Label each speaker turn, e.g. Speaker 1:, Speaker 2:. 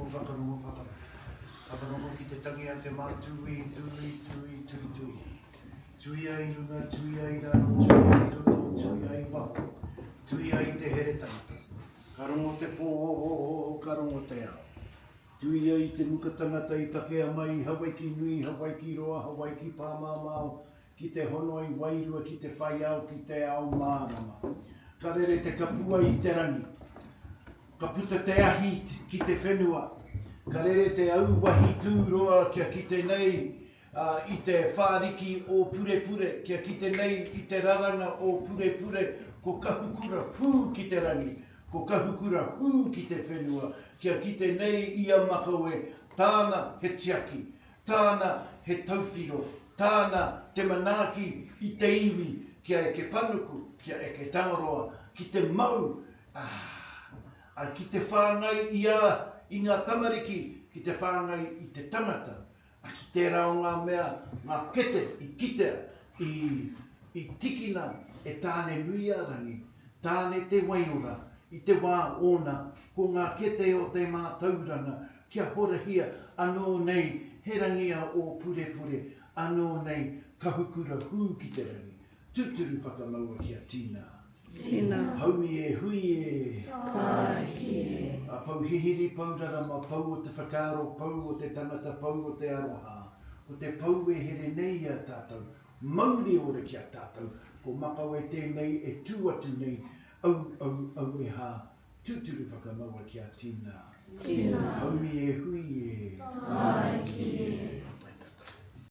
Speaker 1: Whakarongo ki te tangi a te mātui, tui ai runga, tui ai raro, tui ai roto, tui ai waho, tui ai te here tangata. Ka rongo te pō, ka rongo te ao. Tui ai te muka tangata i takea mai, hawai ki nui, hawai ki roa, hawai ki pāmāmao, ki te honoi wairua, ki te whai au, ki te ao mārama. Ka rere te kapua i te rangi, ka puta te ahi ki te whenua, ka rere te auwahi tūroa kia ki te nei i te whāriki o purepure, kia ki te nei i te raranga o purepure, ko kahukura hū ki te rangi, ko kahukura hū ki te whenua, kia ki te nei i a Makawe, tāna he tiaki, tāna he tauwhiro, tāna te manaaki i te iwi, kia e ke panuku, kia e ke tangaroa, ki te mau, ki te whāngai i i ngā tamariki, ki te whāngai i te tangata, ki te rao ngā mea, ngā kete i kitea, i tikina e tāne nui arangi, tāne te waiora, i te wā ona, ko ngā kete o te mātauranga, kia horahia, anō nei he rangia o purepure, anō nei kahukura hū ki te rangi, tuturu whakamaua kia tīnā.
Speaker 2: Tina.
Speaker 1: Haumi e hui e.
Speaker 2: Tāki e.
Speaker 1: A pau hihiri paurara ma pau o te whakaaro, pau o te tangata, pau o te aroha. O te pau e here nei a tātou. Mauri ore kia tātou. Ko Makawe tēnei e tū atu nei. Au e hā. Tuturu whakamaua kia tīnā.
Speaker 2: Tina.
Speaker 1: Haumi e hui e.
Speaker 2: Tāki e.